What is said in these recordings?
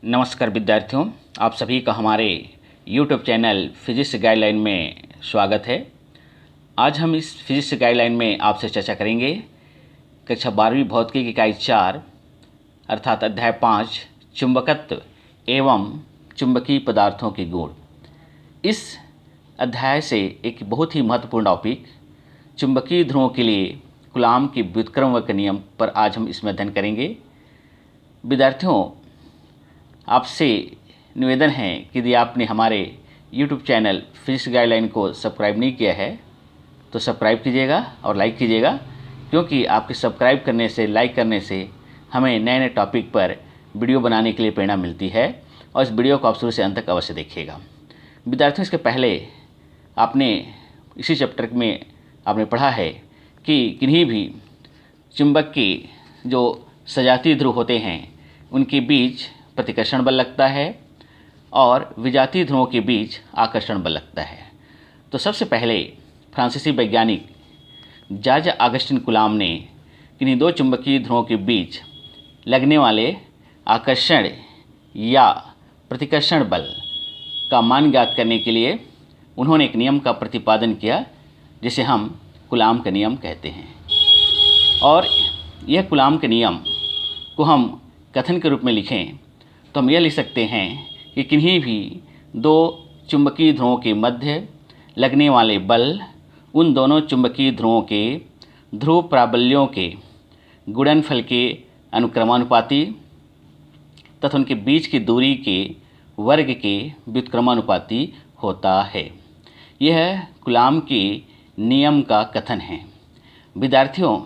नमस्कार विद्यार्थियों, आप सभी का हमारे YouTube चैनल फिजिक्स गाइडलाइन में स्वागत है। आज हम इस फिजिक्स गाइडलाइन में आपसे चर्चा करेंगे कक्षा 12वीं भौतिकी इकाई 4 अर्थात अध्याय 5 चुंबकत्व एवं चुंबकीय पदार्थों के गुण। इस अध्याय से एक बहुत ही महत्वपूर्ण टॉपिक चुंबकीय ध्रुवों के लिए कूलॉम के व्युत्क्रमण नियम पर आज हम इसमें अध्ययन करेंगे। विद्यार्थियों, आपसे निवेदन है कि यदि आपने हमारे YouTube चैनल फिजिक्स गाइडलाइन को सब्सक्राइब नहीं किया है तो सब्सक्राइब कीजिएगा और लाइक कीजिएगा, क्योंकि आपके सब्सक्राइब करने से, लाइक करने से हमें नए नए टॉपिक पर वीडियो बनाने के लिए प्रेरणा मिलती है। और इस वीडियो को आप शुरू से अंत तक अवश्य देखिएगा। विद्यार्थियों, इसके पहले आपने इसी चैप्टर में आपने पढ़ा है कि किन्हीं भी चुंबक के जो सजातीय ध्रुव होते हैं उनके बीच प्रतिकर्षण बल लगता है और विजातीय ध्रुवों के बीच आकर्षण बल लगता है। तो सबसे पहले फ्रांसीसी वैज्ञानिक जॉर्ज ऑगस्टिन कूलॉम ने किन्हीं दो चुंबकीय ध्रुवों के बीच लगने वाले आकर्षण या प्रतिकर्षण बल का मान ज्ञात करने के लिए उन्होंने एक नियम का प्रतिपादन किया जिसे हम कूलॉम का नियम कहते हैं। और यह कूलॉम के नियम को हम कथन के रूप में लिखें तो हम यह लिख सकते हैं कि किन्हीं भी दो चुंबकीय ध्रुवों के मध्य लगने वाले बल उन दोनों चुंबकीय ध्रुवों के ध्रुव प्राबल्यों के गुणनफल के अनुक्रमानुपाती तथा उनके बीच की दूरी के वर्ग के व्युत्क्रमानुपाती होता है। यह कूलॉम के नियम का कथन है। विद्यार्थियों,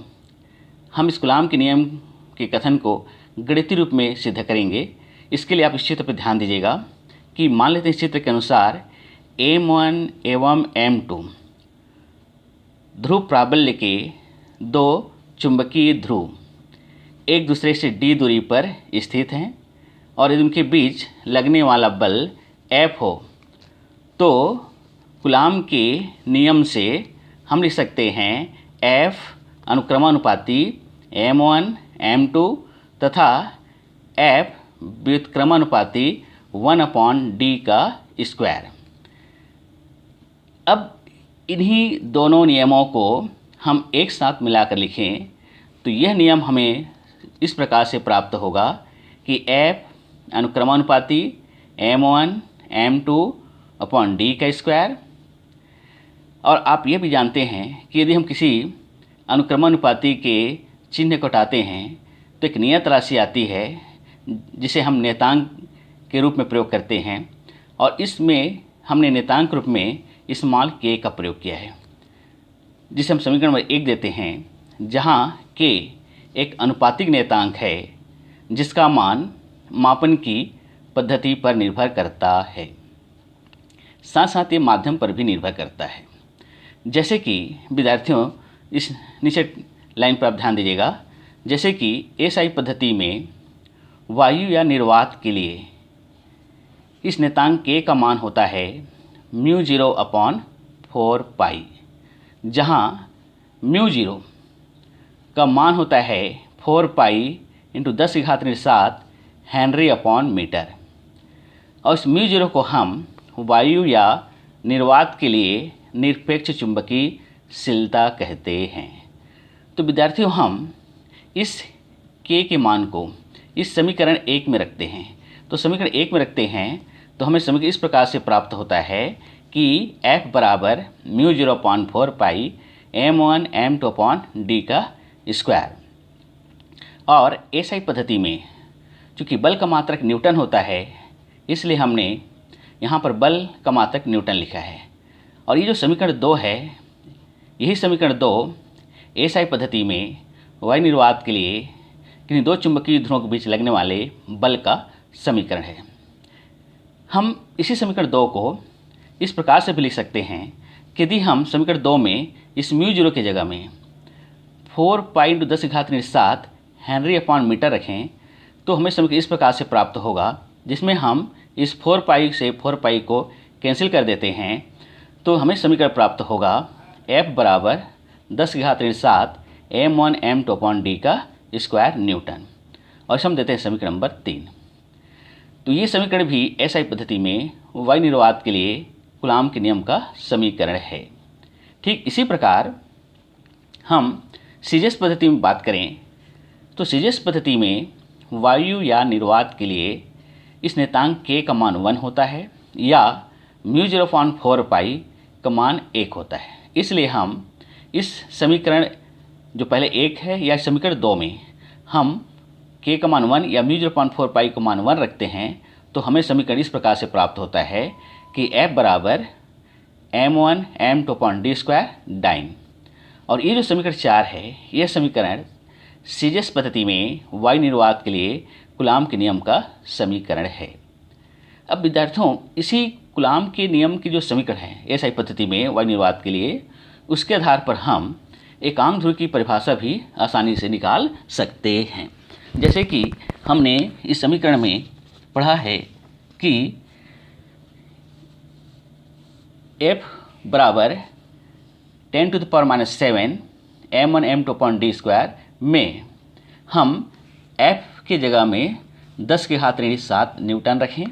हम इस कूलॉम के नियम के कथन को गणितीय रूप में सिद्ध करेंगे। इसके लिए आप इस चित्र पर ध्यान दीजिएगा कि मान लेते हैं इस चित्र के अनुसार M1 एवं M2 ध्रुव प्राबल्य के दो चुंबकीय ध्रुव एक दूसरे से d दूरी पर स्थित हैं और यदि उनके बीच लगने वाला बल F हो तो कूलॉम के नियम से हम लिख सकते हैं F अनुक्रमानुपाती M1 M2 तथा F व्युत्क्रमानुपाती 1/d का स्क्वायर। अब इन्हीं दोनों नियमों को हम एक साथ मिलाकर लिखें तो यह नियम हमें इस प्रकार से प्राप्त होगा कि F अनुक्रमानुपाती M1 M2/d का स्क्वायर। और आप ये भी जानते हैं कि यदि हम किसी अनुक्रमानुपाती के चिन्ह को हटाते हैं तो एक नियत राशि आती है जिसे हम नियतांक के रूप में प्रयोग करते हैं और इसमें हमने नियतांक रूप में स्मॉल k का प्रयोग किया है, जिसे हम समीकरण नंबर 1 देते हैं, जहां k एक अनुपातिक नियतांक है जिसका मान मापन की पद्धति पर निर्भर करता है, साथ साथ ये माध्यम पर भी निर्भर करता है। जैसे कि विद्यार्थियों, इस नीचे लाइन पर आप ध्यान दीजिएगा, जैसे कि SI पद्धति में वायु या निर्वात के लिए इस नियतांक k का मान होता है μ0/4π, जहाँ μ0 का मान होता है 4π × 10⁻⁷ हेनरी/मीटर। और इस μ0 को हम वायु या निर्वात के लिए निरपेक्ष चुंबकीयशीलता कहते हैं। तो विद्यार्थियों, हम इस k के मान को इस समीकरण 1 में रखते हैं। तो समीकरण 1 में रखते हैं तो हमें समीकरण इस प्रकार से प्राप्त होता है कि F बराबर μ0/4π M1 M2/d का स्क्वायर। और SI पद्धति में चूँकि बल का मात्रक न्यूटन होता है, इसलिए हमने यहाँ पर बल का मात्रक न्यूटन लिखा है। और ये जो समीकरण 2 है, यही समीकरण 2 SI पद्धति में वायु निर्वात के लिए किन्हीं दो चुंबकीय ध्रुवों के बीच लगने वाले बल का समीकरण है। हम इसी समीकरण 2 को इस प्रकार से भी लिख सकते हैं कि यदि हम समीकरण 2 में इस μ0 की जगह में 4π × 10⁻⁷ हेनरी/मीटर रखें तो हमें समीकरण इस प्रकार से प्राप्त होगा, जिसमें हम इस 4π से 4π को कैंसिल कर देते हैं तो हमें समीकरण प्राप्त होगा F बराबर 10⁻⁷ M1 M2/d का स्क्वायर न्यूटन। और इसे हम देते हैं समीकरण नंबर 3। तो ये समीकरण भी एसआई पद्धति में वायु निर्वात के लिए कूलाम के नियम का समीकरण है। ठीक इसी प्रकार हम सीजीएस पद्धति में बात करें तो सीजीएस पद्धति में वायु या निर्वात के लिए इस नियतांक k का मान 1 होता है या μ0/4 पाई का मान 1 होता है। इसलिए हम इस समीकरण जो पहले 1 है या समीकरण 2 में हम k का मान 1 या μ0/4 पाई का मान 1 रखते हैं तो हमें समीकरण इस प्रकार से प्राप्त होता है कि F बराबर m1 m2/d² डाइन। और ये जो समीकरण 4 है यह समीकरण सीजीएस पद्धति में वायु निर्वात के लिए कूलाम के नियम का समीकरण है। अब विद्यार्थियों इसी कूलाम के नियम की जो समीकरण है एसआई पद्धति में वायु निर्वात के लिए, उसके आधार पर हम एकांक ध्रुव की परिभाषा भी आसानी से निकाल सकते हैं। जैसे कि हमने इस समीकरण में पढ़ा है कि F बराबर 10⁻⁷ m1 m2/d² में हम F की जगह में 10⁻⁷ न्यूटन रखें,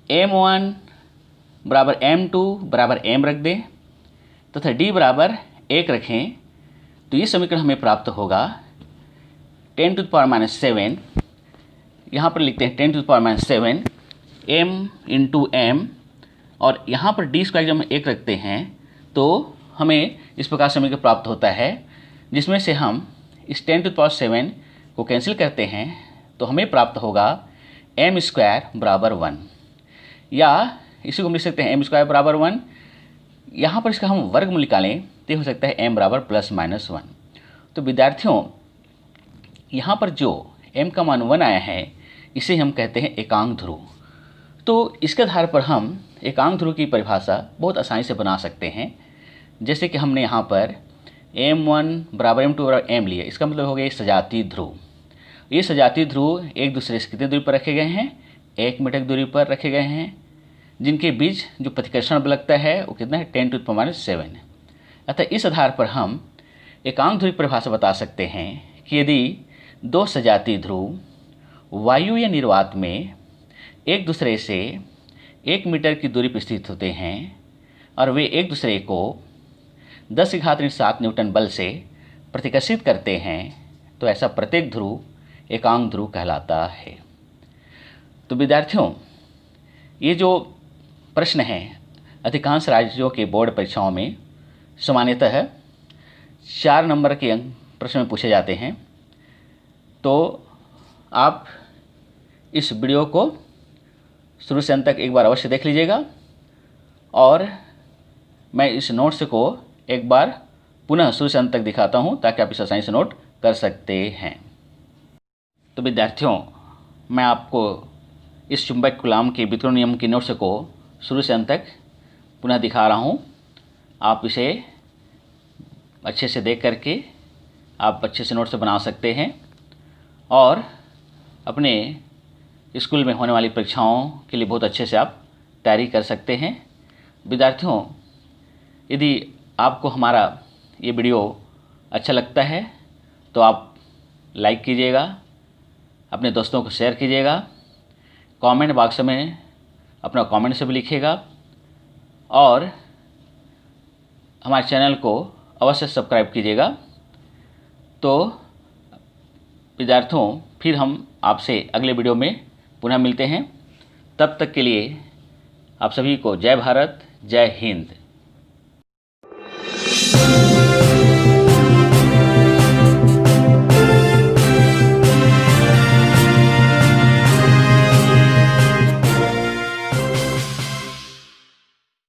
m1 बराबर m2 बराबर m रख दें तथा d बराबर 1 रखें। तो ये समीकरण हमें प्राप्त होगा 10⁻⁷, यहाँ पर लिखते हैं 10⁻⁷ m इंटू m और यहाँ पर d² जब हम 1 रखते हैं तो हमें इस प्रकार समीकरण प्राप्त होता है, जिसमें से हम इस 10⁻⁷ को कैंसिल करते हैं तो हमें प्राप्त होगा m² बराबर 1, या इसी को हम लिख सकते हैं m² बराबर 1। यहाँ पर इसका हम वर्गमूल निकालें तो हो सकता है m बराबर +-1। तो विद्यार्थियों यहाँ पर जो m का मान 1 आया है इसे हम कहते हैं एकांक ध्रुव। तो इसके आधार पर हम एकांक ध्रुव की परिभाषा बहुत आसानी से बना सकते हैं। जैसे कि हमने यहाँ पर m1 बराबर m2 बराबर m लिया, इसका मतलब हो गया ये सजातीय ध्रुव। ये सजातीय ध्रुव एक दूसरे से कितनी दूरी पर रखे गए हैं, 1 मीटर की दूरी पर रखे गए हैं, जिनके बीच जो प्रतिकर्षण बल लगता है वो कितना है 10⁻⁷। अतः इस आधार पर हम एकांक ध्रुव की परिभाषा बता सकते हैं कि यदि दो सजातीय ध्रुव वायु या निर्वात में एक दूसरे से 1 मीटर की दूरी पर स्थित होते हैं और वे एक दूसरे को 10⁻⁷ न्यूटन बल से प्रतिकर्षित करते हैं तो ऐसा प्रत्येक ध्रुव एकांक ध्रुव कहलाता है। तो विद्यार्थियों ये जो प्रश्न हैं अधिकांश राज्यों के बोर्ड परीक्षाओं में सामान्यतः 4 नंबर के अंक प्रश्न में पूछे जाते हैं। तो आप इस वीडियो को शुरू से अंत तक एक बार अवश्य देख लीजिएगा और मैं इस नोट्स को एक बार पुनः शुरू से अंत तक दिखाता हूं ताकि आप इसे आसानी से नोट कर सकते हैं। तो विद्यार्थियों मैं आपको इस चुंबक कूलाम के वितरण नियम के नोट्स को शुरू से अंत तक पुनः दिखा रहा हूं। आप इसे अच्छे से देख करके आप अच्छे से नोट्स बना सकते हैं और अपने स्कूल में होने वाली परीक्षाओं के लिए बहुत अच्छे से आप तैयारी कर सकते हैं। विद्यार्थियों यदि आपको हमारा ये वीडियो अच्छा लगता है तो आप लाइक कीजिएगा, अपने दोस्तों को शेयर कीजिएगा, कमेंट बॉक्स में अपना कमेंट से भी लिखिएगा और हमारे चैनल को अवश्य सब्सक्राइब कीजिएगा। तो विद्यार्थियों फिर हम आपसे अगले वीडियो में पुनः मिलते हैं। तब तक के लिए आप सभी को जय भारत, जय हिंद।